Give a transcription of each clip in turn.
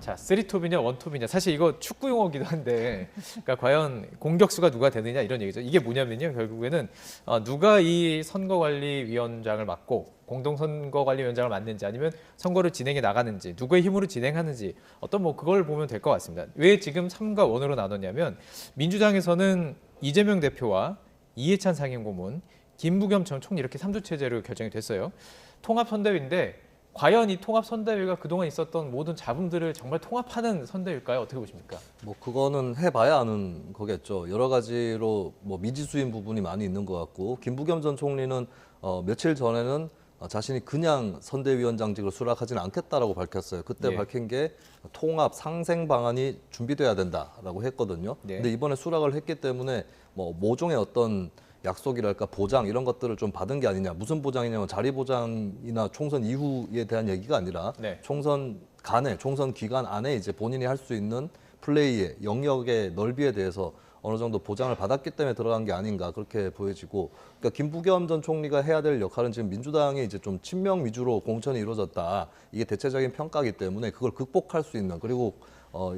자, 3톱이냐, 1톱이냐. 사실 이거 축구 용어기도 한데, 그러니까 과연 공격수가 누가 되느냐 이런 얘기죠. 이게 뭐냐면요, 결국에는 누가 이 선거관리위원장을 맡고 공동선거관리위원장을 맡는지 아니면 선거를 진행해 나가는지 누구의 힘으로 진행하는지 어떤 뭐 그걸 보면 될 것 같습니다. 왜 지금 3과 1으로 나눴냐면 민주당에서는 이재명 대표와 이해찬 상임고문, 김부겸 전 총리 이렇게 3주 체제로 결정이 됐어요. 통합선대위인데 과연 이 통합선대위가 그동안 있었던 모든 잡음들을 정말 통합하는 선대위일까요? 어떻게 보십니까? 뭐 그거는 해봐야 아는 거겠죠. 여러 가지로 뭐 미지수인 부분이 많이 있는 것 같고 김부겸 전 총리는 며칠 전에는 자신이 그냥 선대위원장직을 수락하지는 않겠다라고 밝혔어요. 그때 예. 밝힌 게 통합 상생 방안이 준비돼야 된다라고 했거든요. 네. 근데 이번에 수락을 했기 때문에 뭐 모종의 어떤 약속이랄까 보장 이런 것들을 좀 받은 게 아니냐. 무슨 보장이냐면 자리 보장이나 총선 이후에 대한 얘기가 아니라 네. 총선 기간 안에 이제 본인이 할 수 있는 플레이의 영역의 넓이에 대해서 어느 정도 보장을 받았기 때문에 들어간 게 아닌가 그렇게 보여지고, 그러니까 김부겸 전 총리가 해야 될 역할은 지금 민주당이 이제 좀 친명 위주로 공천이 이루어졌다. 이게 대체적인 평가이기 때문에 그걸 극복할 수 있는, 그리고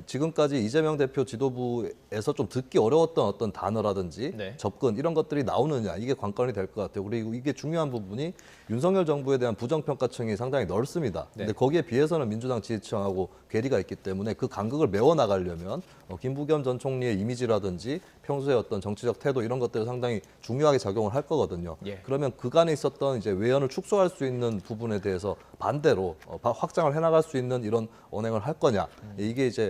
지금까지 이재명 대표 지도부에서 좀 듣기 어려웠던 어떤 단어라든지 네. 접근 이런 것들이 나오느냐, 이게 관건이 될 것 같아요. 그리고 이게 중요한 부분이 윤석열 정부에 대한 부정평가층이 상당히 넓습니다. 네. 근데 거기에 비해서는 민주당 지지층하고 괴리가 있기 때문에 그 간극을 메워나가려면 김부겸 전 총리의 이미지라든지 평소에 어떤 정치적 태도 이런 것들을 상당히 중요하게 작용을 할 거거든요. 예. 그러면 그간에 있었던 이제 외연을 축소할 수 있는 부분에 대해서 반대로 확장을 해나갈 수 있는 이런 언행을 할 거냐. 이게 이제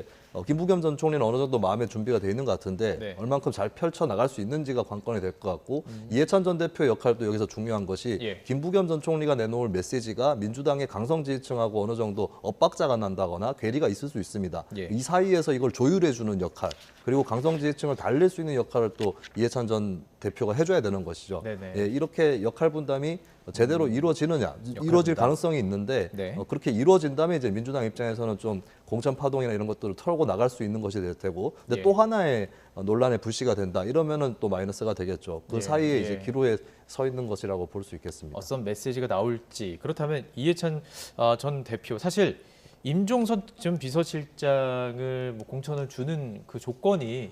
김부겸 전 총리는 어느 정도 마음의 준비가 돼 있는 것 같은데 네. 얼만큼 잘 펼쳐 나갈 수 있는지가 관건이 될 것 같고, 이해찬 전 대표의 역할도 여기서 중요한 것이 예. 김부겸 전 총리가 내놓을 메시지가 민주당의 강성 지지층하고 어느 정도 엇박자가 난다거나 괴리가 있을 수 있습니다. 예. 이 사이에서 이걸 조율해 주는 역할, 그리고 강성 지지층을 달랠 수 있는 역할을 또 이해찬 전 대표가 해줘야 되는 것이죠. 네네. 예, 이렇게 역할 분담이 제대로 이루어지느냐, 역할 이루어질 분담. 가능성이 있는데 네. 그렇게 이루어진다면 이제 민주당 입장에서는 좀 공천 파동이나 이런 것들을 털고 나갈 수 있는 것이 될 테고, 근데 예. 또 하나의 논란의 불씨가 된다 이러면은 또 마이너스가 되겠죠. 그 예, 사이에 예. 이제 기로에 서 있는 것이라고 볼 수 있겠습니다. 어떤 메시지가 나올지. 그렇다면 이해찬 전 대표 사실 임종석 전 비서실장을 뭐 공천을 주는 그 조건이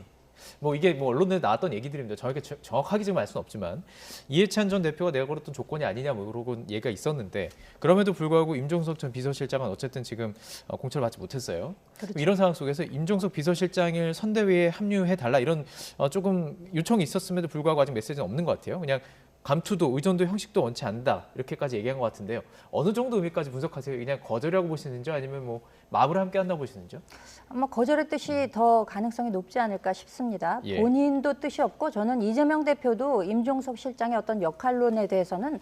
뭐 이게 뭐 언론에 나왔던 얘기들입니다. 저에게 정확하게 지금 알 수는 없지만 이해찬 전 대표가 내가 걸었던 조건이 아니냐 뭐 그런 얘기가 있었는데, 그럼에도 불구하고 임종석 전 비서실장은 어쨌든 지금 공천을 받지 못했어요. 그렇죠. 이런 상황 속에서 임종석 비서실장을 선대위에 합류해 달라 이런 조금 요청이 있었음에도 불구하고 아직 메시지는 없는 것 같아요. 그냥 감투도 의전도 형식도 원치 않는다 이렇게까지 얘기한 것 같은데요. 어느 정도 의미까지 분석하세요? 그냥 거절이라고 보시는지 아니면 뭐 마음을 함께 한다고 보시는지요? 아마 거절의 뜻이 더 가능성이 높지 않을까 싶습니다. 예. 본인도 뜻이 없고 저는 이재명 대표도 임종석 실장의 어떤 역할론에 대해서는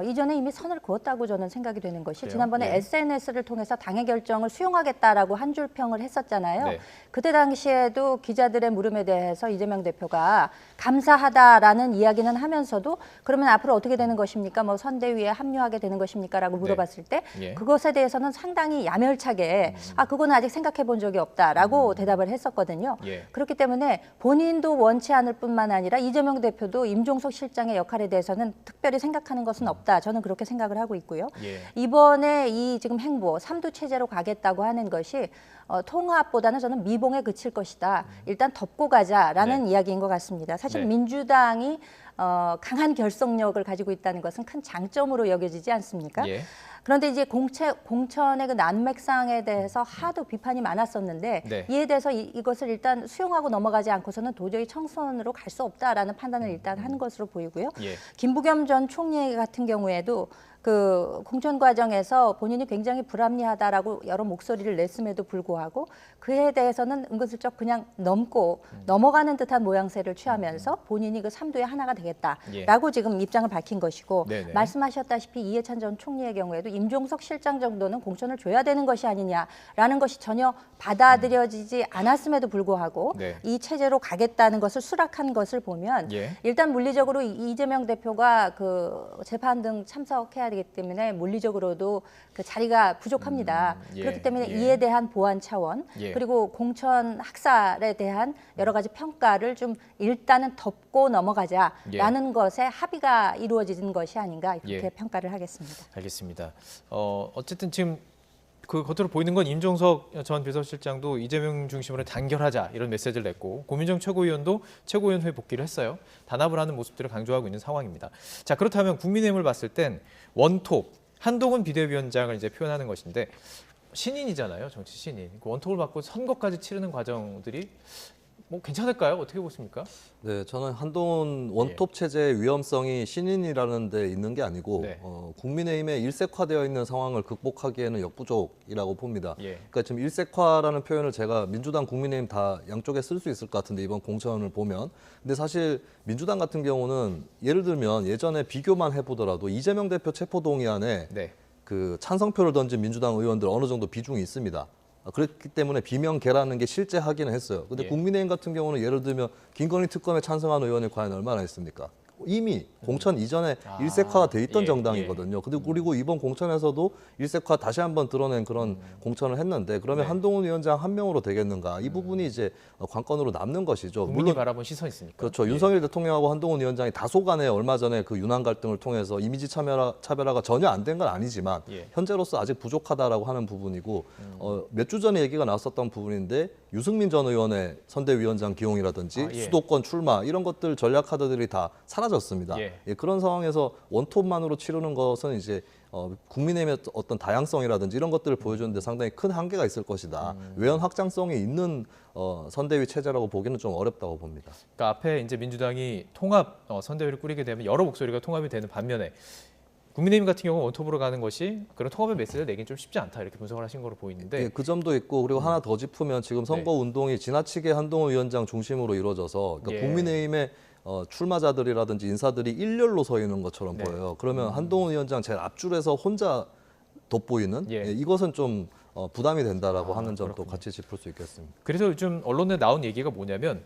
이전에 이미 선을 그었다고 저는 생각이 되는 것이, 그래요? 지난번에 예. SNS를 통해서 당의 결정을 수용하겠다라고 한 줄 평을 했었잖아요. 네. 그때 당시에도 기자들의 물음에 대해서 이재명 대표가 감사하다라는 이야기는 하면서도 그러면 앞으로 어떻게 되는 것입니까? 뭐 선대위에 합류하게 되는 것입니까? 라고 물어봤을 때 예. 그것에 대해서는 상당히 야멸차게 그거는 아직 생각해 본 적이 없다라고 대답을 했었거든요. 예. 그렇기 때문에 본인도 원치 않을 뿐만 아니라 이재명 대표도 임종석 실장의 역할에 대해서는 특별히 생각하는 것은 없다. 저는 그렇게 생각을 하고 있고요. 예. 이번에 이 지금 행보 3두 체제로 가겠다고 하는 것이 통합보다는 저는 미봉에 그칠 것이다. 일단 덮고 가자라는 네. 이야기인 것 같습니다. 사실 네. 민주당이 강한 결속력을 가지고 있다는 것은 큰 장점으로 여겨지지 않습니까? 예. 그런데 이제 공천의 그 난맥상에 대해서 하도 비판이 많았었는데 네. 이에 대해서 이것을 일단 수용하고 넘어가지 않고서는 도저히 청선으로 갈 수 없다라는 판단을 일단 한 것으로 보이고요. 예. 김부겸 전 총리 같은 경우에도 그 공천 과정에서 본인이 굉장히 불합리하다라고 여러 목소리를 냈음에도 불구하고 그에 대해서는 은근슬쩍 그냥 넘어가는 듯한 모양새를 취하면서 본인이 그 3두의 하나가 되겠다라고 지금 입장을 밝힌 것이고, 네네. 말씀하셨다시피 이해찬 전 총리의 경우에도 임종석 실장 정도는 공천을 줘야 되는 것이 아니냐라는 것이 전혀 받아들여지지 않았음에도 불구하고 네. 이 체제로 가겠다는 것을 수락한 것을 보면 예. 일단 물리적으로 이재명 대표가 그 재판 등 참석해야 되기 때문에 물리적으로도 그 자리가 부족합니다. 예, 그렇기 때문에 예. 이에 대한 보완 차원, 예. 그리고 공천 학살에 대한 여러 가지 평가를 좀 일단은 덮고 넘어가자라는 것에 합의가 이루어지는 것이 아닌가 이렇게 예. 평가를 하겠습니다. 알겠습니다. 어쨌든 지금 그 겉으로 보이는 건 임종석 전 비서실장도 이재명 중심으로 단결하자 이런 메시지를 냈고 고민정 최고위원도 최고위원 후에 복귀를 했어요. 단합을 하는 모습들을 강조하고 있는 상황입니다. 자, 그렇다면 국민의힘을 봤을 땐 원톱 한동훈 비대위원장을 이제 표현하는 것인데 신인이잖아요, 정치 신인. 그 원톱을 받고 선거까지 치르는 과정들이 뭐 괜찮을까요? 어떻게 보십니까? 네, 저는 한동훈 원톱 체제의 위험성이 신인이라는 데 있는 게 아니고 네. 국민의힘에 일색화되어 있는 상황을 극복하기에는 역부족이라고 봅니다. 예. 그러니까 지금 일색화라는 표현을 제가 민주당, 국민의힘 다 양쪽에 쓸 수 있을 것 같은데 이번 공천을 보면. 근데 사실 민주당 같은 경우는 예를 들면 예전에 비교만 해보더라도 이재명 대표 체포동의안에 네. 그 찬성표를 던진 민주당 의원들 어느 정도 비중이 있습니다. 그렇기 때문에 비명계라는 게 실제 하기는 했어요. 근데 예. 국민의힘 같은 경우는 예를 들면 김건희 특검에 찬성한 의원이 과연 얼마나 있습니까? 이미 공천 이전에 일색화가 돼 있던 예, 정당이거든요. 그리고 이번 공천에서도 일색화 다시 한번 드러낸 그런 공천을 했는데 그러면 네. 한동훈 위원장 한 명으로 되겠는가? 이 부분이 이제 관건으로 남는 것이죠. 국민이 바라본 시선이 있으니까. 그렇죠. 예. 윤석열 대통령하고 한동훈 위원장이 다소간에 얼마 전에 그 윤한 갈등을 통해서 이미지 차별화가 전혀 안 된 건 아니지만 예. 현재로서 아직 부족하다라고 하는 부분이고 몇 주 전에 얘기가 나왔었던 부분인데 유승민 전 의원의 선대위원장 기용이라든지 예. 수도권 출마 이런 것들 전략 카드들이 다 사라졌습니다. 예. 예, 그런 상황에서 원톱만으로 치르는 것은 이제 국민의힘의 어떤 다양성이라든지 이런 것들을 보여주는데 상당히 큰 한계가 있을 것이다. 외연 확장성이 있는 선대위 체제라고 보기는 좀 어렵다고 봅니다. 그러니까 앞에 이제 민주당이 통합 선대위를 꾸리게 되면 여러 목소리가 통합이 되는 반면에 국민의힘 같은 경우는 원톱으로 가는 것이 그런 통합의 메시지를 내긴 좀 쉽지 않다 이렇게 분석을 하신 거로 보이는데 예, 그 점도 있고 그리고 하나 더 짚으면 지금 선거 운동이 지나치게 한동훈 위원장 중심으로 이루어져서 그러니까 예. 국민의힘의 출마자들이라든지 인사들이 일렬로 서 있는 것처럼 네. 보여요. 그러면 한동훈 위원장 제일 앞줄에서 혼자 돋보이는 예. 이것은 좀 부담이 된다라고 하는 점도 그렇군요. 같이 짚을 수 있겠습니다. 그래서 요즘 언론에 나온 얘기가 뭐냐면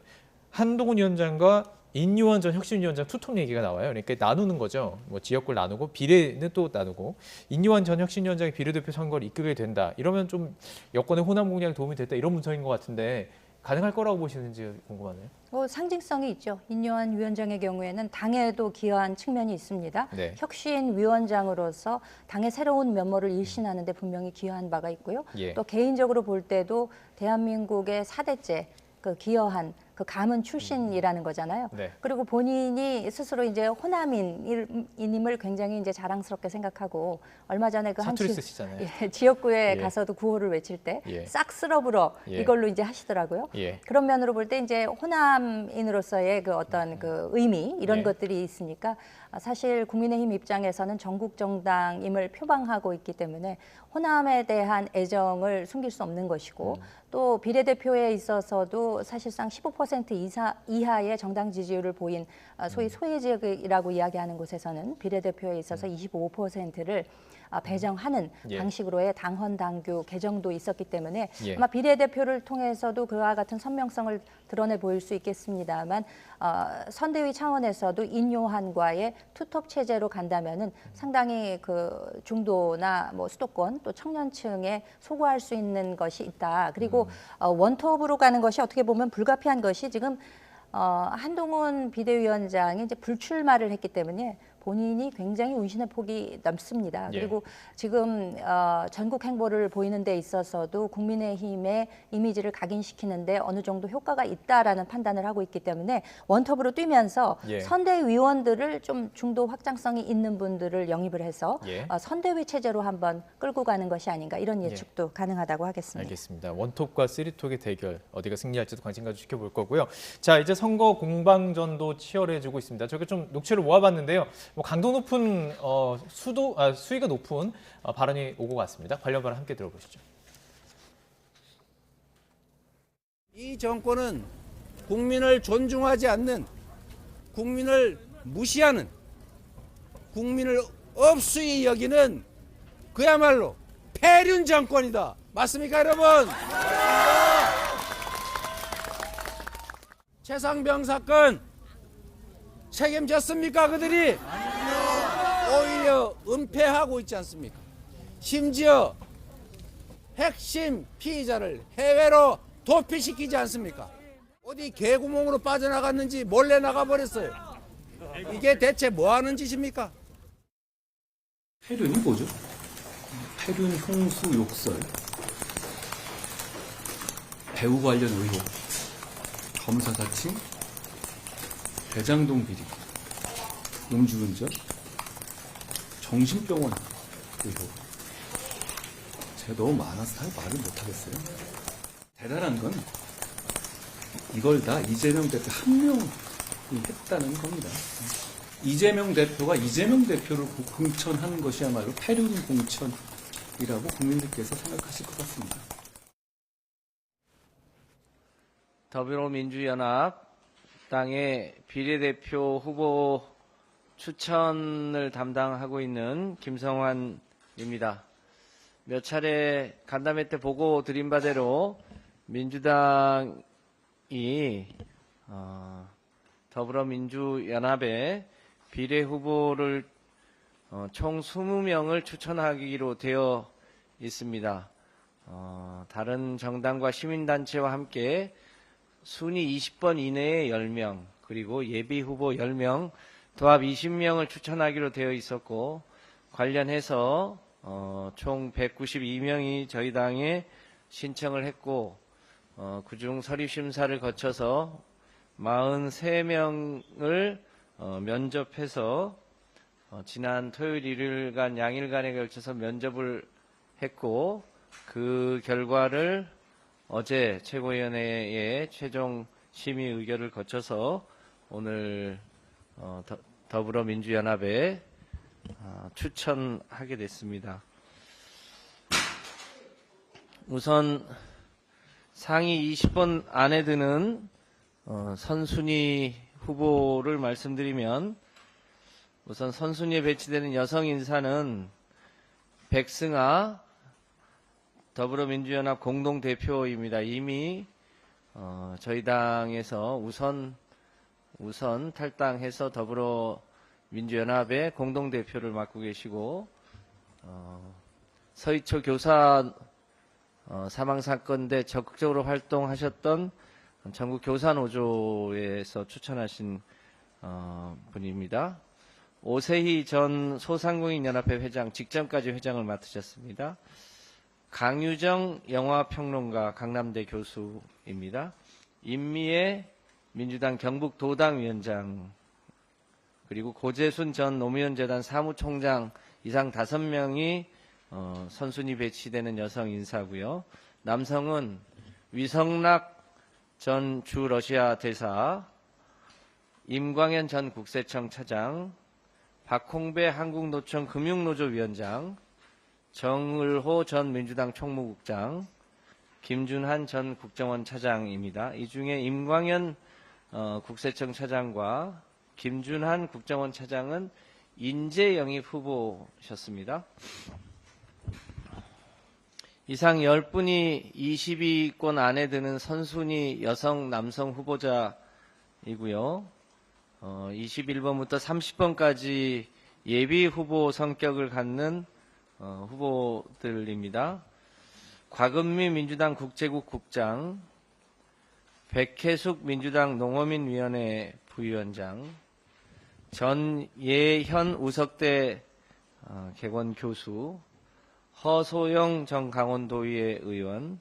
한동훈 위원장과 인요한 전 혁신위원장 투톱 얘기가 나와요. 그러니까 나누는 거죠. 뭐 지역구를 나누고 비례는 또 나누고 인요한 전 혁신위원장이 비례대표 선거를 이끌게 된다. 이러면 좀 여권의 호남 공략에 도움이 됐다 이런 분석인 것 같은데 가능할 거라고 보시는지 궁금하네요. 상징성이 있죠. 인요한 위원장의 경우에는 당에도 기여한 측면이 있습니다. 네. 혁신위원장으로서 당의 새로운 면모를 일신하는 데 분명히 기여한 바가 있고요. 예. 또 개인적으로 볼 때도 대한민국의 4대째 그 기여한 그 가문 출신이라는 거잖아요. 네. 그리고 본인이 스스로 이제 호남인임을 굉장히 이제 자랑스럽게 생각하고 얼마 전에 그 한 사투리 쓰시잖아요. 지역구에 예. 가서도 구호를 외칠 때 예. 싹 쓸어불어 예. 이걸로 이제 하시더라고요. 예. 그런 면으로 볼 때 이제 호남인으로서의 그 어떤 그 의미 이런 예. 것들이 있으니까 사실 국민의힘 입장에서는 전국 정당임을 표방하고 있기 때문에 호남에 대한 애정을 숨길 수 없는 것이고 또 비례대표에 있어서도 사실상 15% 이하의 정당 지지율을 보인 소위 소외 지역이라고 이야기하는 곳에서는 비례대표에 있어서 25%를 배정하는 예. 방식으로의 당헌 당규 개정도 있었기 때문에 예. 아마 비례대표를 통해서도 그와 같은 선명성을 드러내 보일 수 있겠습니다만 선대위 차원에서도 인요한과의 투톱 체제로 간다면은 상당히 그 중도나 뭐 수도권 또 청년층에 소구할 수 있는 것이 있다. 그리고 원톱으로 가는 것이 어떻게 보면 불가피한 것이 지금 한동훈 비대위원장이 이제 불출마를 했기 때문에 본인이 굉장히 운신의 폭이 넓습니다. 예. 그리고 지금 전국 행보를 보이는 데 있어서도 국민의힘의 이미지를 각인시키는데 어느 정도 효과가 있다라는 판단을 하고 있기 때문에 원톱으로 뛰면서 예. 선대위원들을 좀 중도 확장성이 있는 분들을 영입을 해서 예. 선대위 체제로 한번 끌고 가는 것이 아닌가 이런 예측도 가능하다고 하겠습니다. 알겠습니다. 원톱과 쓰리톱의 대결 어디가 승리할지도 관심 가지고 지켜볼 거고요. 자, 이제 선거 공방전도 치열해지고 있습니다. 저게 좀 녹취를 모아봤는데요. 뭐 강도 높은 수위가 높은 발언이 오고 갔습니다. 관련 발언 함께 들어보시죠. 이 정권은 국민을 존중하지 않는, 국민을 무시하는, 국민을 업수히 여기는 그야말로 폐륜 정권이다. 맞습니까, 여러분? 최상병 사건 책임졌습니까, 그들이? 오히려 은폐하고 있지 않습니까? 심지어 핵심 피의자를 해외로 도피시키지 않습니까? 어디 개구멍으로 빠져나갔는지 몰래 나가버렸어요. 이게 대체 뭐 하는 짓입니까? 폐륜이 뭐죠? 폐륜 형수 욕설, 배우 관련 의혹, 검사 사칭, 대장동 비리, 음주운전, 정신병원 의혹. 제가 너무 많아서 다 말을 못하겠어요. 대단한 건 이걸 다 이재명 대표 한 명이 했다는 겁니다. 이재명 대표가 이재명 대표를 공천한 것이야말로 폐륜 공천이라고 국민들께서 생각하실 것 같습니다. 더불어민주연합 당의 비례대표 후보 추천을 담당하고 있는 김성환입니다. 몇 차례 간담회 때 보고 드린 바대로 민주당이 더불어민주연합의 비례 후보를 총 20명을 추천하기로 되어 있습니다. 다른 정당과 시민단체와 함께 순위 20번 이내에 10명, 그리고 예비 후보 10명, 도합 20명을 추천하기로 되어 있었고, 관련해서 총 192명이 저희 당에 신청을 했고, 그중 서류심사를 거쳐서 43명을 면접해서 지난 토요일 일요일간 양일간에 걸쳐서 면접을 했고, 그 결과를 어제 최고위원회의 최종 심의 의결을 거쳐서 오늘 더불어민주연합에 추천하게 됐습니다. 우선 상위 20번 안에 드는 선순위 후보를 말씀드리면, 우선 선순위에 배치되는 여성 인사는 백승아 더불어민주연합 공동대표입니다. 이미 저희 당에서 우선 탈당해서 더불어민주연합의 공동대표를 맡고 계시고, 서희초 교사 사망사건 때 적극적으로 활동하셨던 전국 교사노조에서 추천하신 분입니다. 오세희 전 소상공인연합회 회장, 직전까지 회장을 맡으셨습니다. 강유정 영화평론가, 강남대 교수입니다. 임미애 민주당 경북도당위원장, 그리고 고재순 전 노무현재단 사무총장 이상 5명이 선순위 배치되는 여성 인사고요. 남성은 위성락 전 주 러시아 대사, 임광현 전 국세청 차장, 박홍배 한국노총 금융노조위원장, 정을호 전 민주당 총무국장, 김준한 전 국정원 차장입니다. 이 중에 임광현 국세청 차장과 김준한 국정원 차장은 인재 영입 후보셨습니다. 이상 10분이 20위권 안에 드는 선순위 여성, 남성 후보자이고요. 21번부터 30번까지 예비 후보 성격을 갖는 후보들입니다. 곽은미 민주당 국제국 국장, 백혜숙 민주당 농어민위원회 부위원장, 전예현 우석대 개건 교수, 허소영 전 강원도의회 의원,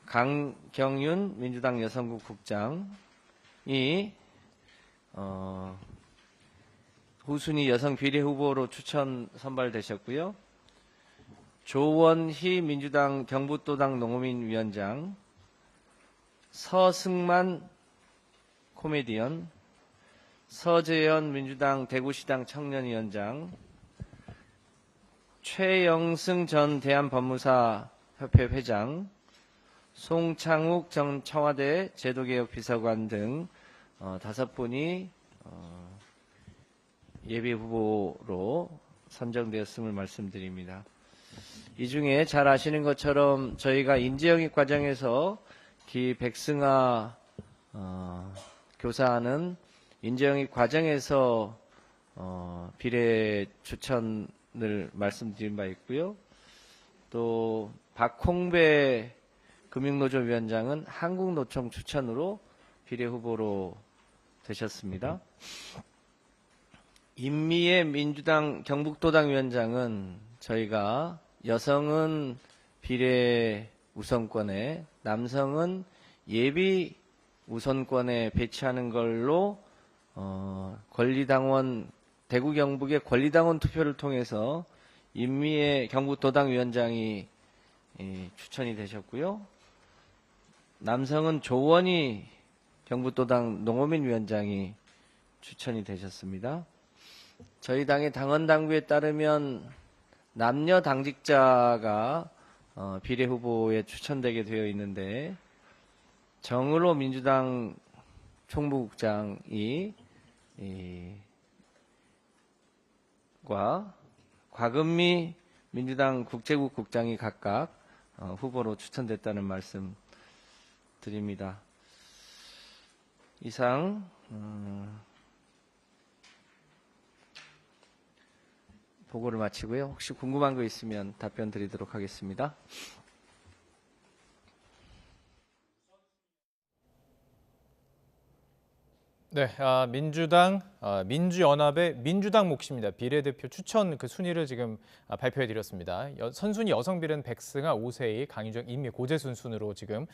강경윤 민주당 여성국 국장이 후순위 여성 비례 후보로 추천 선발되셨고요. 조원희 민주당 경북도당 농어민위원장, 서승만 코미디언, 서재현 민주당 대구시당 청년위원장, 최영승 전 대한법무사협회 회장, 송창욱 전 청와대 제도개혁비서관 등 5분이 예비 후보로 선정되었음을 말씀드립니다. 이 중에 잘 아시는 것처럼 저희가 인재영입 과정에서 백승아 교사는 인재영입 과정에서 비례 추천을 말씀드린 바 있고요. 또 박홍배 금융노조위원장은 한국노총 추천으로 비례 후보로 되셨습니다. 임미애 민주당 경북도당 위원장은 저희가 여성은 비례 우선권에, 남성은 예비 우선권에 배치하는 걸로 권리당원, 대구 경북의 권리당원 투표를 통해서 임미애 경북도당위원장이 추천이 되셨고요. 남성은 조원희 경북도당 농어민위원장이 추천이 되셨습니다. 저희 당의 당원 당규에 따르면 남녀 당직자가 비례 후보에 추천되게 되어 있는데, 정의로 민주당 총무국장이 과 곽은미 민주당 국제국 국장이 각각 후보로 추천됐다는 말씀 드립니다. 이상 보고를 마치고요. 혹시 궁금한 거 있으면 답변 드리도록 하겠습니다. 네, 민주당, 민주연합의 민주당 몫입니다. 비례대표 추천 그 순위를 지금 발표해 드렸습니다. 선순위 여성 비례는 백승아, 오세희, 강유정, 임미, 고재순 순으로 지금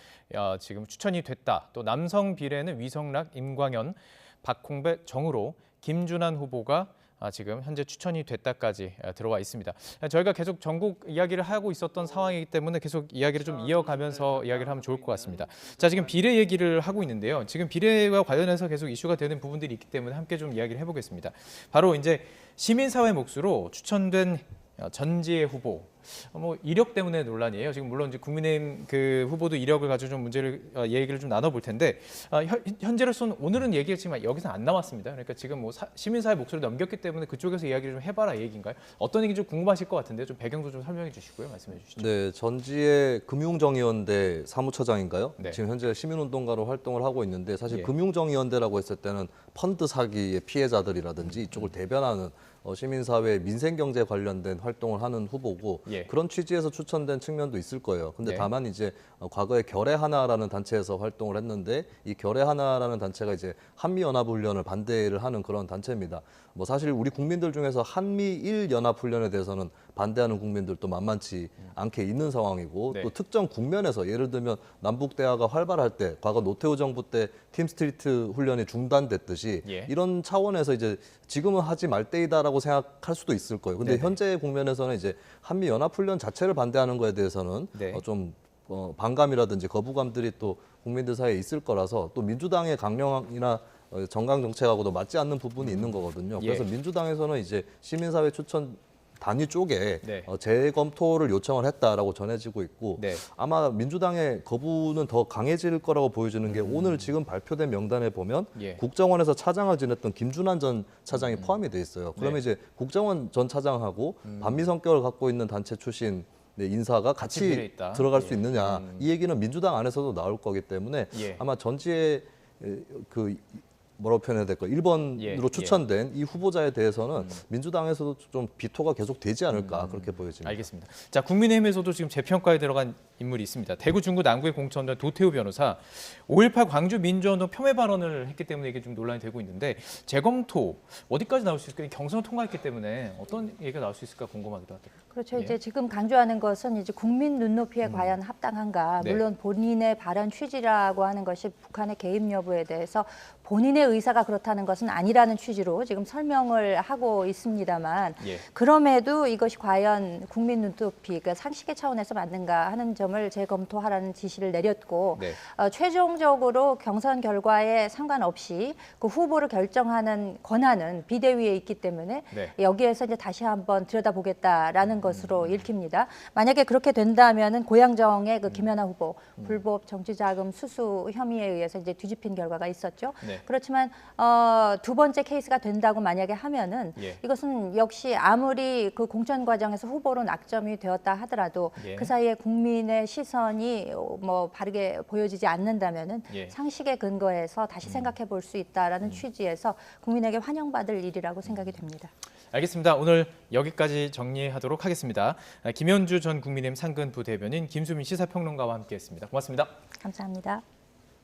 추천이 됐다. 또 남성 비례는 위성락, 임광현, 박홍배, 정우로, 김준환 후보가 지금 현재 추천이 됐다까지 들어와 있습니다. 저희가 계속 전국 이야기를 하고 있었던 상황이기 때문에 계속 이야기를 좀 이어가면서 이야기를 하면 좋을 것 같습니다. 자, 지금 비례 얘기를 하고 있는데요. 지금 비례와 관련해서 계속 이슈가 되는 부분들이 있기 때문에 함께 좀 이야기를 해보겠습니다. 바로 이제 시민사회 몫으로 추천된 전지혜 후보, 이력 때문에 논란이에요. 지금 물론 이제 국민의힘 그 후보도 이력을 가지고 좀 문제를 얘기를 좀 나눠볼 텐데, 현재로서는 오늘은 얘기했지만 여기서 안 나왔습니다. 그러니까 지금 시민사회 몫으로 넘겼기 때문에 그쪽에서 이야기를 좀 해봐라 얘기인가요? 어떤 얘기인지 좀 궁금하실 것 같은데 좀 배경도 좀 설명해 주시고요, 말씀해 주시죠. 네, 전지의 금융정의연대 사무처장인가요? 네. 지금 현재 시민운동가로 활동을 하고 있는데, 사실 예. 금융정의연대라고 했을 때는 펀드 사기의 피해자들이라든지 이쪽을 대변하는 시민사회 민생경제 관련된 활동을 하는 후보고, 예. 그런 취지에서 추천된 측면도 있을 거예요. 근데 네. 다만 이제 과거에 결의하나라는 단체에서 활동을 했는데, 이 결의하나라는 단체가 이제 한미연합훈련을 반대를 하는 그런 단체입니다. 사실 우리 국민들 중에서 한미일 연합훈련에 대해서는 반대하는 국민들도 만만치 않게 있는 상황이고, 네. 또 특정 국면에서 예를 들면 남북 대화가 활발할 때, 과거 노태우 정부 때 팀스트리트 훈련이 중단됐듯이 예. 이런 차원에서 이제 지금은 하지 말 때이다라고 생각할 수도 있을 거예요. 근데 네네. 현재 국면에서는 이제 한미 연합 훈련 자체를 반대하는 거에 대해서는 네. 좀 반감이라든지 거부감들이 또 국민들 사이에 있을 거라서, 또 민주당의 강령이나 정강 정책하고도 맞지 않는 부분이 있는 거거든요. 예. 그래서 민주당에서는 이제 시민사회 추천 단위 쪽에 네. 재검토를 요청을 했다라고 전해지고 있고, 네. 아마 민주당의 거부는 더 강해질 거라고 보여지는 게, 오늘 지금 발표된 명단에 보면 예. 국정원에서 차장을 지냈던 김준환 전 차장이 포함이 돼 있어요. 그러면 네. 이제 국정원 전 차장하고 반미 성격을 갖고 있는 단체 출신 인사가 같이 같이 비례 있다. 들어갈 예. 수 있느냐, 이 얘기는 민주당 안에서도 나올 거기 때문에 예. 아마 전지의 그 뭐라고 표현해야 될까, 1번으로 예, 추천된 이 후보자에 대해서는 민주당에서도 좀 비토가 계속 되지 않을까, 그렇게 보여집니다. 알겠습니다. 자, 국민의힘에서도 지금 재평가에 들어간 인물이 있습니다. 대구 중구 남구에 공천된 도태우 변호사, 5.18 광주 민주운동 폄훼 발언을 했기 때문에 이게 좀 논란이 되고 있는데, 재검토 어디까지 나올 수 있을까? 경선을 통과했기 때문에 어떤 얘기가 나올 수 있을까 궁금하기도 하더라고요. 그렇죠. 예. 이제 지금 강조하는 것은 이제 국민 눈높이에 과연 합당한가. 네. 물론 본인의 발언 취지라고 하는 것이 북한의 개입 여부에 대해서 본인의 의사가 그렇다는 것은 아니라는 취지로 지금 설명을 하고 있습니다만, 예. 그럼에도 이것이 과연 국민 눈높이, 그러니까 상식의 차원에서 맞는가 하는 점을 재검토하라는 지시를 내렸고, 네. 최종적으로 경선 결과에 상관없이 그 후보를 결정하는 권한은 비대위에 있기 때문에 네. 여기에서 이제 다시 한번 들여다보겠다라는 것으로 읽힙니다. 만약에 그렇게 된다면은 고양정의 그 김연아 후보 불법 정치자금 수수 혐의에 의해서 이제 뒤집힌 결과가 있었죠. 네. 그렇지만 두 번째 케이스가 된다고 만약에 하면은 예. 이것은 역시 아무리 그 공천 과정에서 후보로 낙점이 되었다 하더라도 예. 그 사이에 국민의 시선이 바르게 보여지지 않는다면은 예. 상식에 근거해서 다시 생각해 볼 수 있다라는 취지에서 국민에게 환영받을 일이라고 생각이 됩니다. 알겠습니다. 오늘 여기까지 정리하도록 하겠습니다. 김현주 전 국민의힘 상근 부대변인, 김수민 시사평론가와 함께했습니다. 고맙습니다. 감사합니다.